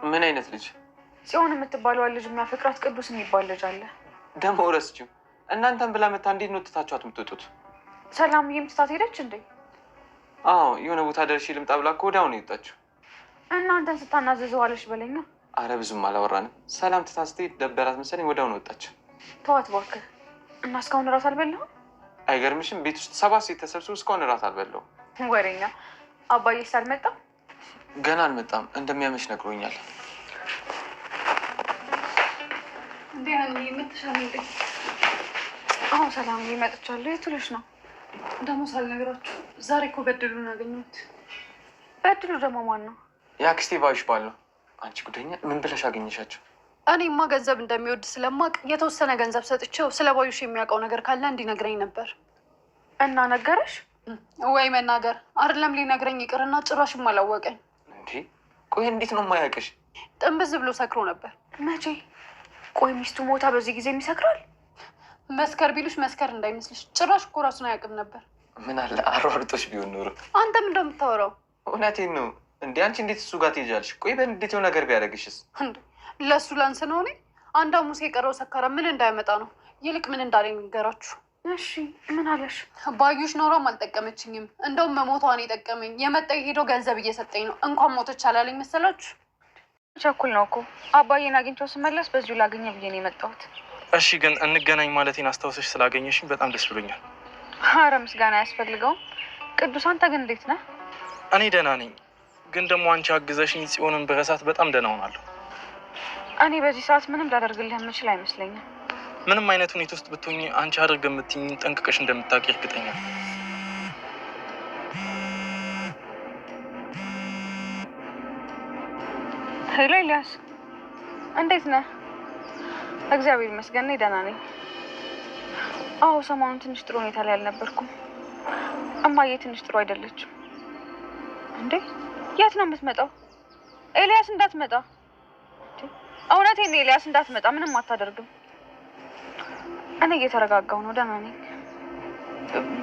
ምን አይነት ልጅ? ጽዮን የምትባለው ልጅ የሚያፈቅራት ቅዱስ የሚባል ልጅ አለ። ደግሞ ረስችው። እናንተን ብላ መታ እንዴት ነው ትታችኋት የምትወጡት? ሰላምዬም ትታት ሄደች እንዴ? አዎ የሆነ ቦታ ደርሼ ልምጣ ብላ እኮ ወዲያው ነው የወጣችው። እናንተን ስታናዘዘዋለች በለኛ። አረ ብዙም አላወራንም። ሰላም ትታ ስትሄድ ደበራት መሰለኝ ወዲያው ነው የወጣች። ተዋት እባክህ። እና እስካሁን እራት አልበላሁም? አይገርምሽም? ቤት ውስጥ 7 ሴት ተሰብስቦ እስካሁን እራት አልበላሁም። ወሬኛ። አባዬስ አልመጣም? ገና አልመጣም። እንደሚያመሽ ነግሮኛል። እንዴ አንዴ መጥተሻል እንዴ? አሁን ሰላም ይመጥቻለሁ። የቱ ልጅ ነው ደግሞ ሳልነግራችሁ? ዛሬ እኮ በድሉን አገኘሁት። በድሉ ደግሞ ማን ነው? የአክስቴ ባዩሽ ባል ነው። አንቺ ጉደኛ፣ ምን ብለሽ አገኘሻቸው? እኔማ ገንዘብ እንደሚወድ ስለማቅ የተወሰነ ገንዘብ ሰጥቼው ስለ ባዩሽ የሚያውቀው ነገር ካለ እንዲነግረኝ ነበር። እና ነገረሽ ወይ? መናገር አይደለም ሊነግረኝ ይቅርና ጭራሽም አላወቀኝ። እንዴ ቆይ እንዴት ነው የማያውቅሽ? ጥንብዝ ብሎ ሰክሮ ነበር። መቼ? ቆይ ሚስቱ ሞታ በዚህ ጊዜ ይሰክራል? መስከር ቢሉሽ መስከር እንዳይመስልሽ። ጭራሽ እኮ ራሱን አያውቅም ነበር። ምን አለ አሯርጦሽ ቢሆን ኖሮ። አንተም እንደምታወራው። እውነቴን ነው። እንዴ አንቺ እንዴት እሱ ጋር ትሄጃለሽ? ቆይ በእንዴት የሆነ ነገር ቢያደርግሽስ? እንዴ ለእሱ ላንስ ነው እኔ? አንድ ሙሴ የቀረው ሰካራ ምን እንዳያመጣ ነው። ይልቅ ምን እንዳለኝ ንገራችሁ። እሺ ምን አለሽ? ባዩሽ ኖሯም አልጠቀመችኝም። እንደውም መሞቷን የጠቀመኝ የመጣ የሄደው ገንዘብ እየሰጠኝ ነው። እንኳን ሞተች አላለኝ መሰላችሁ? ቸኩል ነው እኮ። አባዬን አግኝቼው ስመለስ በዚሁ ላገኘ ብዬ ነው የመጣሁት። እሺ ግን እንገናኝ ማለቴን አስታውሰሽ ስላገኘሽኝ በጣም ደስ ብሎኛል። አረ ምስጋና አያስፈልገውም። ቅዱስ አንተ ግን እንዴት ነህ? እኔ ደህና ነኝ። ግን ደግሞ አንቺ አግዘሽኝ ጽዮንን ብረሳት በጣም ደህና ሆናለሁ። እኔ በዚህ ሰዓት ምንም ላደርግልህ የምችል አይመስለኝም። ምንም አይነት ሁኔታ ውስጥ ብትሆኚ አንቺ አድርግ የምትይኝ ጠንቅቀሽ እንደምታውቂ እርግጠኛ ነኝ። ሄሎ ኤልያስ፣ እንዴት ነህ? እግዚአብሔር ይመስገን እኔ ደህና ነኝ። አዎ ሰሞኑን ትንሽ ጥሩ ሁኔታ ላይ አልነበርኩም። እማዬ ትንሽ ጥሩ አይደለችም። እንዴ የት ነው የምትመጣው? ኤልያስ እንዳትመጣ። እውነቴን ነው ኤልያስ እንዳትመጣ። ምንም አታደርግም። እኔ እየተረጋጋሁ ነው፣ ደህና ነኝ።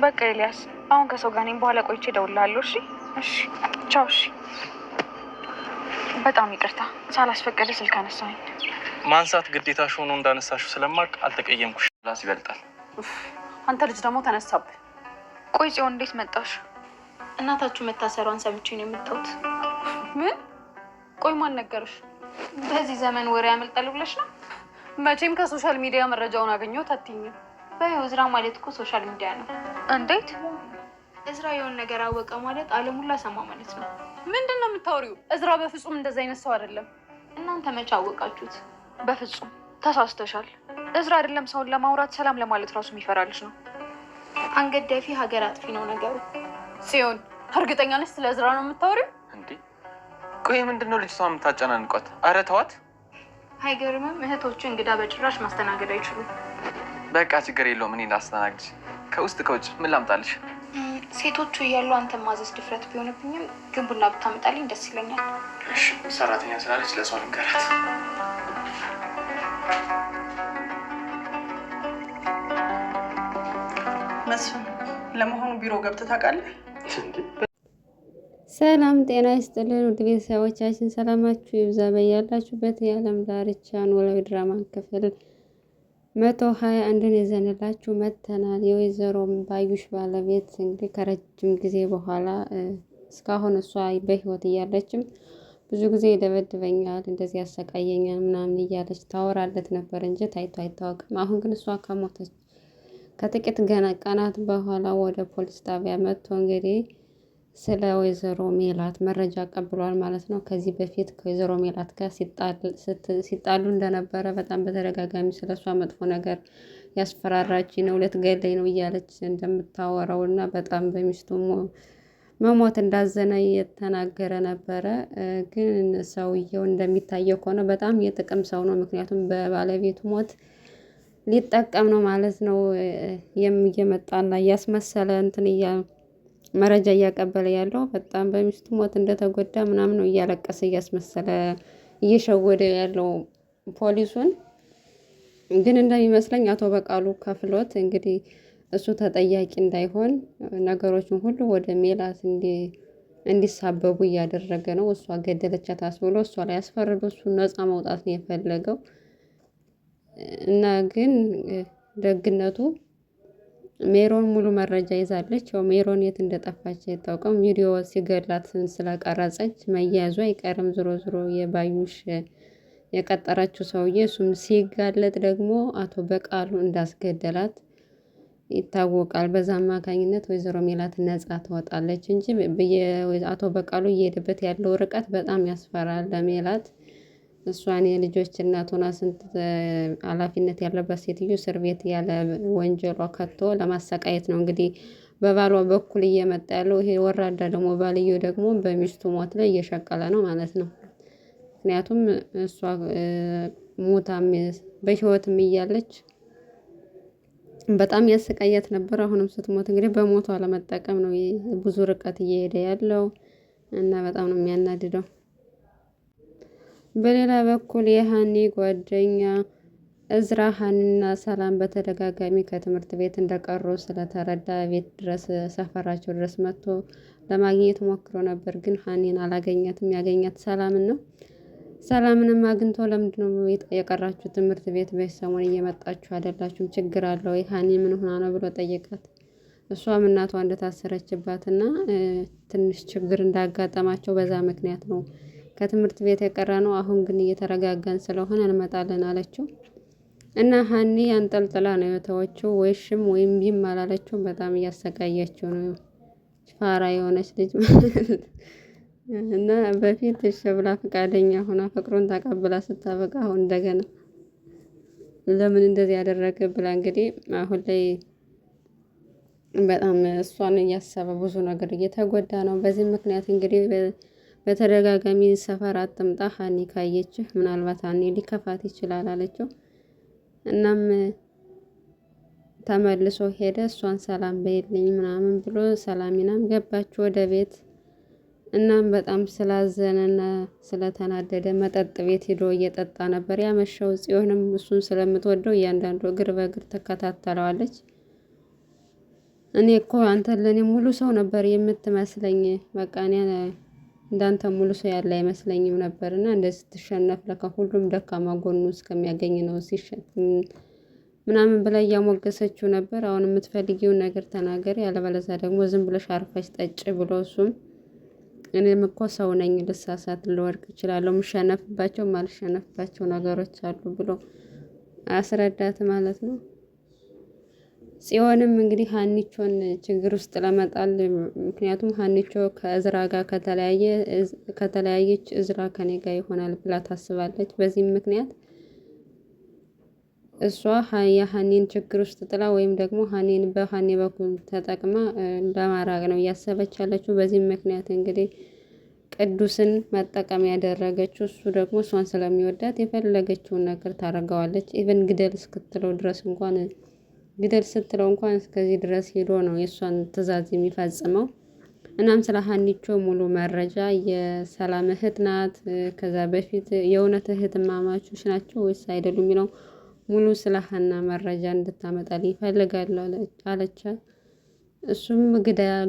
በቃ ኤልያስ አሁን ከሰው ጋር ነኝ። በኋላ ቆይቼ እደውልልሃለሁ። እሺ እሺ፣ ቻው። እሺ በጣም ይቅርታ ሳላስፈቀደ ስልክ አነሳኝ። ማንሳት ግዴታሽ ሆኖ እንዳነሳሽው ስለማቅ አልተቀየምኩሽ። ራስ ይበልጣል። አንተ ልጅ ደግሞ ተነሳብህ። ቆይ ጽዮን እንዴት መጣሽ? እናታችሁ መታሰሯን ሰምቼ ነው የመጣሁት። ምን? ቆይ ማን ነገርሽ? በዚህ ዘመን ወሬ ያመልጣል ብለሽ ነው? መቼም ከሶሻል ሚዲያ መረጃውን አገኘሁት አትይኝም? በይው እዝራ ማለት እኮ ሶሻል ሚዲያ ነው። እንዴት? እዝራ የሆነ ነገር አወቀ ማለት ዓለም ሁላ ሰማ ማለት ነው። ምንድን ነው የምታወሪው? እዝራ በፍጹም እንደዚህ አይነት ሰው አይደለም። እናንተ መቼ አወቃችሁት? በፍጹም ተሳስተሻል። እዝራ አይደለም ሰውን ለማውራት ሰላም ለማለት ራሱ የሚፈራልሽ ነው። አንገት ደፊ ሀገር አጥፊ ነው ነገሩ። ጽዮን እርግጠኛ ነሽ ስለ እዝራ ነው የምታወሪው? እንዴ ቆይ ምንድን ነው ልጅቷ የምታጨናንቋት? አረ ተዋት። አይገርምም? እህቶቹ እንግዳ በጭራሽ ማስተናገድ አይችሉም። በቃ ችግር የለውም እኔ ላስተናግድሽ። ከውስጥ ከውጭ ምን ላምጣልሽ? ሴቶቹ እያሉ አንተን ማዘዝ ድፍረት ቢሆንብኝም ግን ቡና ብታመጣልኝ ደስ ይለኛል። እሺ ሰራተኛ ስላለች ለሷ ልንገራት። መስፍን ለመሆኑ ቢሮ ገብተህ ታውቃለህ? ሰላም ጤና ይስጥልን ውድ ቤተሰቦቻችን፣ ሰላማችሁ ይብዛ በያላችሁበት የዓለም ዳርቻ። ኖላዊ ድራማ ክፍል 121ን ይዘንላችሁ መጥተናል። የወይዘሮ ባዩሽ ባለቤት እንግዲህ ከረጅም ጊዜ በኋላ እስካሁን እሷ በህይወት እያለችም ብዙ ጊዜ ይደበድበኛል፣ እንደዚህ ያሰቃየኛል ምናምን እያለች ታወራለት ነበር እንጂ ታይቶ አይታወቅም። አሁን ግን እሷ ከሞተች ከጥቂት ቀናት በኋላ ወደ ፖሊስ ጣቢያ መጥቶ እንግዲህ ስለ ወይዘሮ ሜላት መረጃ አቀብሏል ማለት ነው። ከዚህ በፊት ከወይዘሮ ሜላት ጋር ሲጣሉ እንደነበረ በጣም በተደጋጋሚ ስለሷ መጥፎ ነገር ያስፈራራች ነው፣ ልትገለኝ ነው እያለች እንደምታወራው እና በጣም በሚስቱ መሞት እንዳዘነ የተናገረ ነበረ። ግን ሰውየው እንደሚታየው ከሆነ በጣም የጥቅም ሰው ነው። ምክንያቱም በባለቤቱ ሞት ሊጠቀም ነው ማለት ነው። እየመጣና እያስመሰለ መረጃ እያቀበለ ያለው በጣም በሚስቱ ሞት እንደተጎዳ ምናምን ነው እያለቀሰ እያስመሰለ እየሸወደ ያለው ፖሊሱን። ግን እንደሚመስለኝ አቶ በቃሉ ከፍሎት እንግዲህ እሱ ተጠያቂ እንዳይሆን ነገሮችን ሁሉ ወደ ሜላት እንዲሳበቡ እያደረገ ነው። እሷ ገደለቻት አስብሎ እሷ ላይ ያስፈርዶ እሱን ነፃ መውጣት ነው የፈለገው እና ግን ደግነቱ ሜሮን ሙሉ መረጃ ይዛለች። ያው ሜሮን የት እንደጠፋች አይታወቅም። ቪዲዮ ሲገድላት ስለቀረጸች መያዙ አይቀርም። ዝሮ ዝሮ የባዩሽ የቀጠረችው ሰውዬ እሱም ሲጋለጥ ደግሞ አቶ በቃሉ እንዳስገደላት ይታወቃል። በዛ አማካኝነት ወይዘሮ ሜላት ነጻ ትወጣለች እንጂ አቶ በቃሉ እየሄደበት ያለው ርቀት በጣም ያስፈራል ለሜላት። እሷን የልጆች እናት ሆና ስንት ኃላፊነት ያለባት ሴትዮ እስር ቤት ያለ ወንጀሏ ከቶ ለማሰቃየት ነው እንግዲህ በባሏ በኩል እየመጣ ያለው። ይሄ ወራዳ ደግሞ ባልዮ ደግሞ በሚስቱ ሞት ላይ እየሸቀለ ነው ማለት ነው። ምክንያቱም እሷ ሞታም በህይወትም እያለች በጣም ያሰቃያት ነበር። አሁንም ስትሞት እንግዲህ በሞቷ ለመጠቀም ነው ብዙ ርቀት እየሄደ ያለው እና በጣም ነው የሚያናድደው። በሌላ በኩል የሀኒ ጓደኛ እዝራ ሀኒና ሰላም በተደጋጋሚ ከትምህርት ቤት እንደቀሩ ስለተረዳ ቤት ድረስ ሰፈራቸው ድረስ መጥቶ ለማግኘት ሞክሮ ነበር። ግን ሀኒን አላገኛትም። ያገኛት ሰላምን ነው። ሰላምንም አግኝቶ ለምንድነው የቀራችሁ ትምህርት ቤት በሰሞን እየመጣችሁ አይደላችሁም? ችግር አለ ወይ? ሀኒ ምን ሆና ነው ብሎ ጠየቃት። እሷም እናቷ እንደታሰረችባትና ትንሽ ችግር እንዳጋጠማቸው በዛ ምክንያት ነው ከትምህርት ቤት የቀረ ነው። አሁን ግን እየተረጋጋን ስለሆነ እንመጣለን አለችው እና ሀኒ አንጠልጥላ ነው የተወችው። ወይሽም ወይም ቢም አላለችው። በጣም እያሰቃያቸው ነው። ፋራ የሆነች ልጅ እና በፊት እሺ ብላ ፈቃደኛ ሆና ፍቅሩን ተቀብላ ስታበቃ አሁን እንደገና ለምን እንደዚህ ያደረገ ብላ እንግዲህ አሁን ላይ በጣም እሷን እያሰበ ብዙ ነገር እየተጎዳ ነው። በዚህ ምክንያት እንግዲህ በተደጋጋሚ ሰፈር አትምጣ ሀኒ ካየችህ ምናልባት ሀኒ ሊከፋት ይችላል አለችው። እናም ተመልሶ ሄደ። እሷን ሰላም በይልኝ ምናምን ብሎ ሰላሚናም ገባች ወደ ቤት። እናም በጣም ስላዘነና ስለተናደደ መጠጥ ቤት ሄዶ እየጠጣ ነበር ያመሸው። ጽዮንም እሱን ስለምትወደው እያንዳንዱ እግር በእግር ትከታተለዋለች። እኔ እኮ አንተ ለኔ ሙሉ ሰው ነበር የምትመስለኝ፣ በቃ እኔ እንዳንተ ሙሉ ሰው ያለ አይመስለኝም ነበርና እንደዚህ ስትሸነፍ ለካ ሁሉም ደካማ ጎኑ እስከሚያገኝ ነው ምናምን ብላ እያሞገሰችው ነበር። አሁን የምትፈልጊውን ነገር ተናገሪ፣ ያለበለዚያ ደግሞ ዝም ብለሽ አርፈሽ ጠጭ ብሎ እሱም እኔም እኮ ሰው ነኝ፣ ልሳሳት፣ ልወድቅ እችላለሁ፣ የምሸነፍባቸው ማልሸነፍባቸው ነገሮች አሉ ብሎ አስረዳት ማለት ነው። ጽዮንም እንግዲህ ሀኒቾን ችግር ውስጥ ለመጣል ምክንያቱም ሀኒቾ ከእዝራ ጋር ከተለያየች እዝራ ከኔ ጋር ይሆናል ብላ ታስባለች። በዚህም ምክንያት እሷ የሀኒን ችግር ውስጥ ጥላ ወይም ደግሞ ሀኒን በሀኒ በኩል ተጠቅማ ለማራቅ ነው እያሰበች ያለችው። በዚህም ምክንያት እንግዲህ ቅዱስን መጠቀም ያደረገችው እሱ ደግሞ እሷን ስለሚወዳት የፈለገችውን ነገር ታደርገዋለች። ኢቨን ግደል ስትለው እንኳን እስከዚህ ድረስ ሄዶ ነው የእሷን ትዕዛዝ የሚፈጽመው። እናም ስለ ሀኒቾ ሙሉ መረጃ የሰላም እህት ናት፣ ከዛ በፊት የእውነት እህትማማቾች ናቸው ወይስ አይደሉም የሚለው ሙሉ ስለ ሀና መረጃ እንድታመጣልኝ እፈልጋለሁ አለቻት። እሱም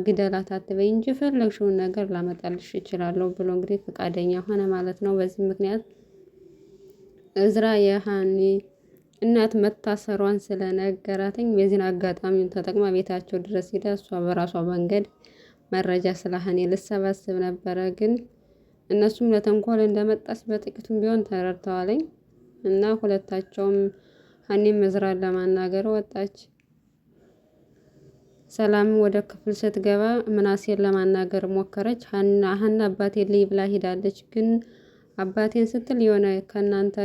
ግደላት አትበይ እንጂ ፈለግሽውን ነገር ላመጣልሽ እችላለሁ ብሎ እንግዲህ ፈቃደኛ ሆነ ማለት ነው። በዚህ ምክንያት እዝራ የሀኒ እናት መታሰሯን ስለነገራትኝ የዚህን አጋጣሚውን ተጠቅማ ቤታቸው ድረስ ሄዳ እሷ በራሷ መንገድ መረጃ ስለ ሀኒ ልሰባስብ ነበረ። ግን እነሱም ለተንኮል እንደመጣች በጥቂቱም ቢሆን ተረድተዋለኝ እና ሁለታቸውም ሀኒም እዝራን ለማናገር ወጣች። ሰላም ወደ ክፍል ስትገባ ምናሴን ለማናገር ሞከረች። ሀና አባቴን ልይ ብላ ሄዳለች። ግን አባቴን ስትል የሆነ ከእናንተ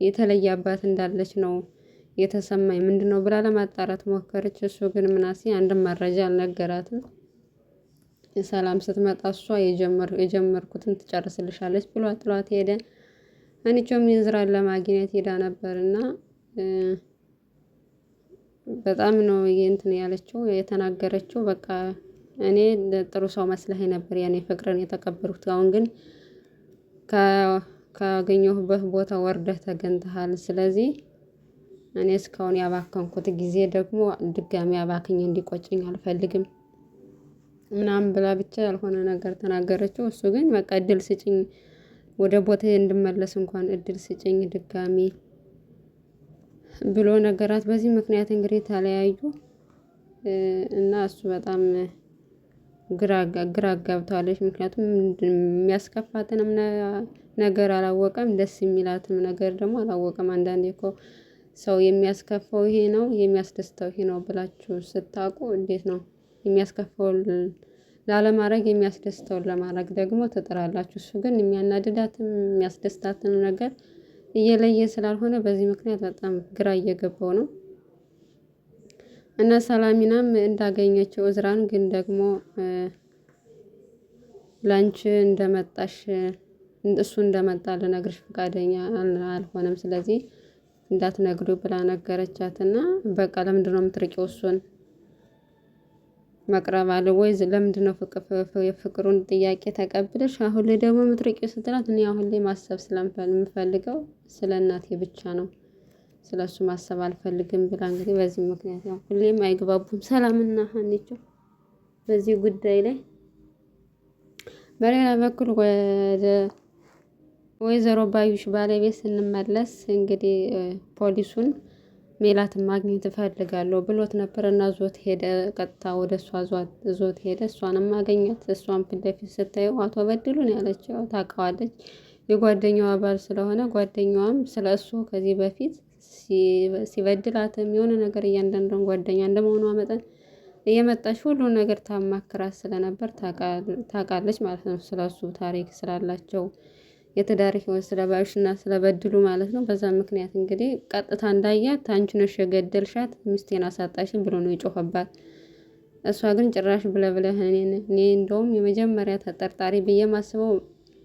የተለየ አባት እንዳለች ነው የተሰማኝ፣ ምንድነው ብላ ለማጣራት ሞከረች። እሱ ግን ምናሴ አንድም መረጃ አልነገራትም። ሰላም ስትመጣ እሷ የጀመርኩትን ትጨርስልሻለች ብሎ ጥሏት ሄደ። ሀኒቾም እዝራን ለማግኘት ሄዳ ነበርና በጣም ነው እንትን ያለችው የተናገረችው። በቃ እኔ ጥሩ ሰው መስለኸኝ ነበር ያኔ ፍቅርን የተቀበልኩት፣ አሁን ግን ካገኘሁበት ቦታ ወርደህ ተገንተሃል። ስለዚህ እኔ እስካሁን ያባከንኩት ጊዜ ደግሞ ድጋሚ አባክኝ እንዲቆጭኝ አልፈልግም ምናምን ብላ ብቻ ያልሆነ ነገር ተናገረችው። እሱ ግን በቃ እድል ስጭኝ፣ ወደ ቦታዬ እንድመለስ እንኳን እድል ስጭኝ ድጋሚ ብሎ ነገራት። በዚህ ምክንያት እንግዲህ ተለያዩ እና እሱ በጣም ግራ አጋብተዋለች። ምክንያቱም የሚያስከፋትንም ነገር አላወቀም፣ ደስ የሚላትም ነገር ደግሞ አላወቀም። አንዳንዴ እኮ ሰው የሚያስከፋው ይሄ ነው የሚያስደስተው ይሄ ነው ብላችሁ ስታውቁ እንዴት ነው የሚያስከፋውን ላለማድረግ የሚያስደስተውን ለማድረግ ደግሞ ትጥራላችሁ። እሱ ግን የሚያናድዳትም የሚያስደስታትም ነገር እየለየ ስላልሆነ በዚህ ምክንያት በጣም ግራ እየገባው ነው። እና ሰላሚናም እንዳገኘችው እዝራን ግን ደግሞ ላንቺ እንደመጣሽ እሱ እንደመጣ ልነግርሽ ፈቃደኛ አልሆነም፣ ስለዚህ እንዳትነግሪው ብላ ነገረቻትና በቃ ለምንድነው የምትርቂው? እሱን መቅረብ አለ ወይ? ለምንድነው የፍቅሩን ጥያቄ ተቀብለሽ አሁን ላይ ደግሞ የምትርቂው ስትላት፣ እኔ አሁን ላይ ማሰብ ስለምፈልገው ስለ እናቴ ብቻ ነው፣ ስለሱ ማሰብ አልፈልግም ብላ እንግዲህ በዚህ ምክንያት ያው ሁሌም አይግባቡም ሰላምና ሀኒቾ በዚህ ጉዳይ ላይ። በሌላ በኩል ወደ ወይዘሮ ባዩሽ ባለቤት ስንመለስ እንግዲህ ፖሊሱን ሜላትን ማግኘት እፈልጋለሁ ብሎት ነበር እና ዞት ሄደ። ቀጥታ ወደ እሷ ዞት ሄደ። እሷንም ማገኘት። እሷን ፊት ለፊት ስታየው አቶ በድሉን ያለችው ታውቀዋለች። የጓደኛዋ ባል ስለሆነ ጓደኛዋም ስለ እሱ ከዚህ በፊት ሲበድላትም የሆነ ነገር እያንዳንዷን ጓደኛ እንደመሆኗ መጠን እየመጣች ሁሉን ነገር ታማክራት ስለነበር ታውቃለች ማለት ነው። ስለሱ ታሪክ ስላላቸው የትዳር ህይወት ስለ ባዩሽና ስለ በድሉ ማለት ነው። በዛ ምክንያት እንግዲህ ቀጥታ እንዳያት አንቺ ነሽ የገደልሻት ሚስቴን አሳጣሽን ብሎ ነው የጮኸባት። እሷ ግን ጭራሽ ብለብለህ እኔ እንደውም የመጀመሪያ ተጠርጣሪ ብዬ ማስበው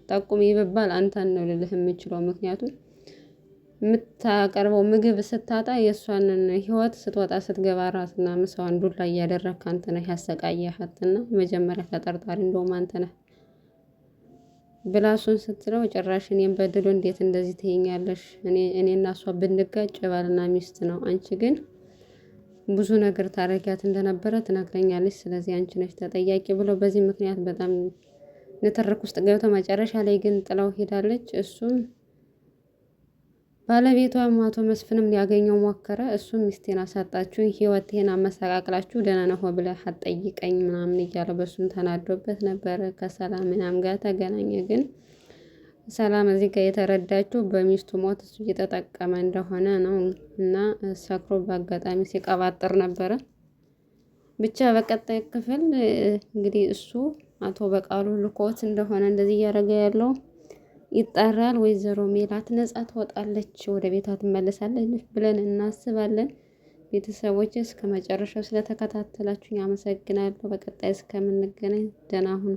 ጠቁም ይብባል አንተን ነው ልልህ የምችለው። ምክንያቱም የምታቀርበው ምግብ ስታጣ የእሷንን ህይወት ስትወጣ ስትገባ ራስና ምሳዋን ዱላ እያደረግክ አንተ ነህ ያሰቃየሃትና የመጀመሪያ ተጠርጣሪ እንደውም አንተ ነህ ብላ እሱን ስትለው ጭራሽ እኔን በድሎ እንዴት እንደዚህ ትይኛለሽ? እኔና እሷ ብንጋጭ ባልና ሚስት ነው። አንቺ ግን ብዙ ነገር ታረጊያት እንደነበረ ትነግረኛለች። ስለዚህ አንቺ ነሽ ተጠያቂ ብለው በዚህ ምክንያት በጣም ንትርክ ውስጥ ገብተው መጨረሻ ላይ ግን ጥላው ሄዳለች። እሱም ባለቤቷም አቶ መስፍንም ሊያገኘው ሞከረ። እሱም ሚስቴን አሳጣችሁኝ፣ ህይወቴን አመሰቃቅላችሁ ደህና ነህ ብለህ አትጠይቀኝ ምናምን እያለ በሱም ተናዶበት ነበረ። ከሰላም ምናምን ጋር ተገናኘ። ግን ሰላም እዚህ ጋር የተረዳችው በሚስቱ ሞት እሱ እየተጠቀመ እንደሆነ ነው እና ሰክሮ በአጋጣሚ ሲቀባጥር ነበረ። ብቻ በቀጣይ ክፍል እንግዲህ እሱ አቶ በቃሉ ልኮት እንደሆነ እንደዚህ እያደረገ ያለው ይጣራል። ወይዘሮ ሜላት ነጻ ትወጣለች፣ ወደ ቤቷ ትመለሳለች ብለን እናስባለን። ቤተሰቦች እስከ መጨረሻው ስለተከታተላችሁኝ አመሰግናለሁ። በቀጣይ እስከምንገናኝ ደህና ሁኑ።